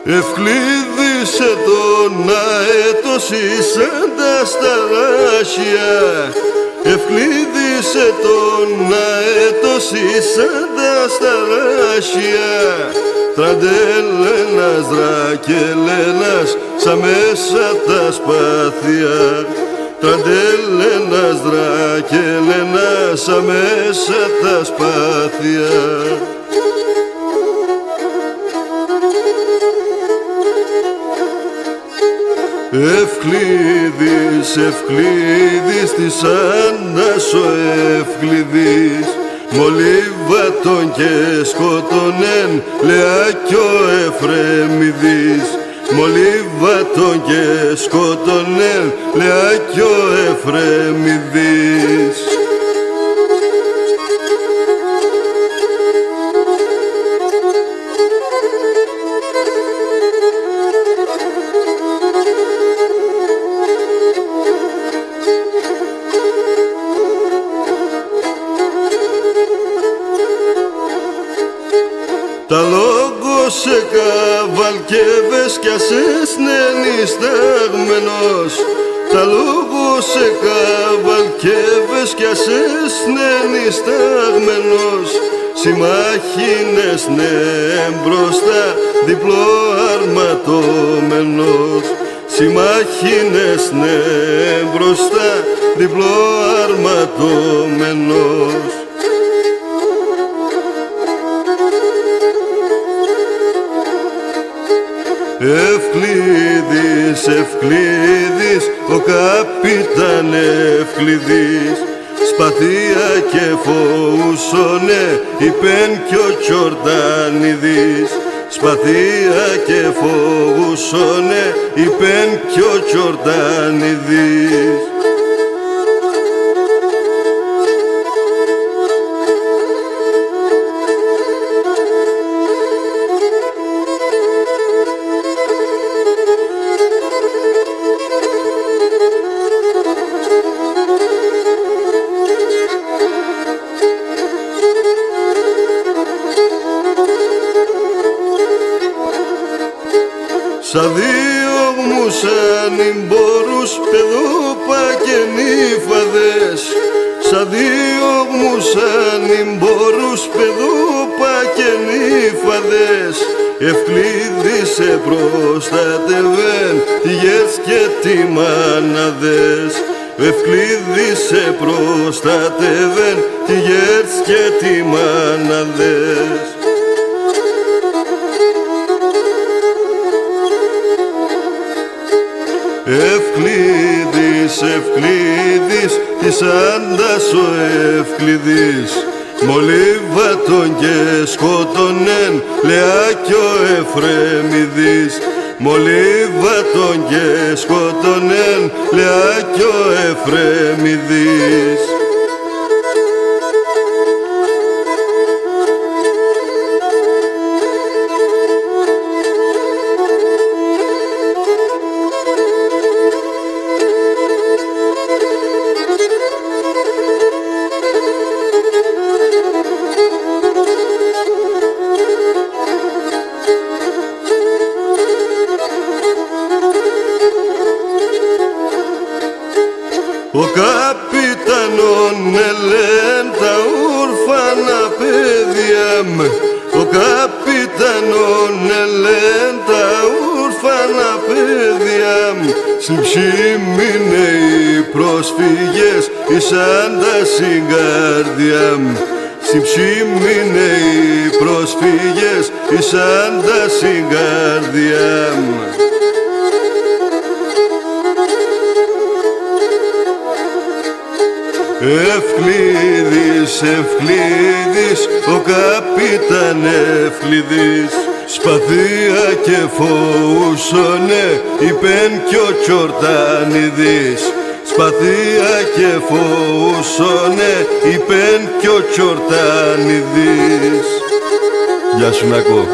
Ευκλήδισε τον αέτος ήσαν τα σταράσια. Ευκλήδισε τον αέτος ήσαν τα σταράσια. Τραντέλενας, δρακελένας, σαν μέσα τα σπάθια. Τραντέλενας, δρακελένας, σαν μέσα τα σπάθια. Ευκλήδης, Ευκλήδης, της Άννας ο Ευκλήδης, μολύβατον και σκοτωνέν, λεά κι ο Εφρεμιδής. Μολύβατον και σκοτωνέν, λεά κι ο Εφρεμιδής. Τα λόγω σε καβαλκεύες κι ας έσνενει σταγμένος. Τα λόγω σε καβαλκεύες κι ας έσνενει σταγμένος. Συμμάχινες ναι μπροστά διπλό αρματωμένος. Συμμάχινες ναι μπροστά διπλό αρματωμένος. Ευκλήδης, Ευκλήδης, ο καπιτάν Ευκλήδης, σπαθία και φοούσονε, είπεν κι ο Τζορτάνιδης. Σπαθία και φοούσονε, είπεν κι ο Τζορτάνιδης. Σαν διώγμους ανημπόρους, παιδόπα και νύφαδες. Σαν διώγμους ανημπόρους, παιδόπα και νύφαδες. Ευκλήδης σε προστατεύεν, τηγές και τιμάναδες. Ευκλήδης σε προστατεύεν, τηγές και τιμάναδες. Ευκλήδης, Ευκλήδης, της Άντας ο Ευκλήδης, μολύβατον και σκοτωνέν, λεά κι ο Εφρεμιδής. Μολύβατον και σκοτωνέν, λεά κι ο Εφρεμιδής. Ο καπιτανόν ελέν τα ούρφανα παιδιά μου. Ο καπιτανόν ελέν τα ούρφανα παιδιά μου. Στην ψήμη είναι οι πρόσφυγες ήσαν τα συγκάρδια μου. Στην ψήμη είναι οι πρόσφυγες ήσαν τα συγκάρδια μου. Ευκλήδης, Ευκλήδης, ο καπιτάν Ευκλήδης, σπαθία και φοούσονε, είπεν κι ο Τζορτάνιδης. Σπαθία και φοούσονε, είπεν κι ο Τζορτάνιδης. Γεια σου Νάκο.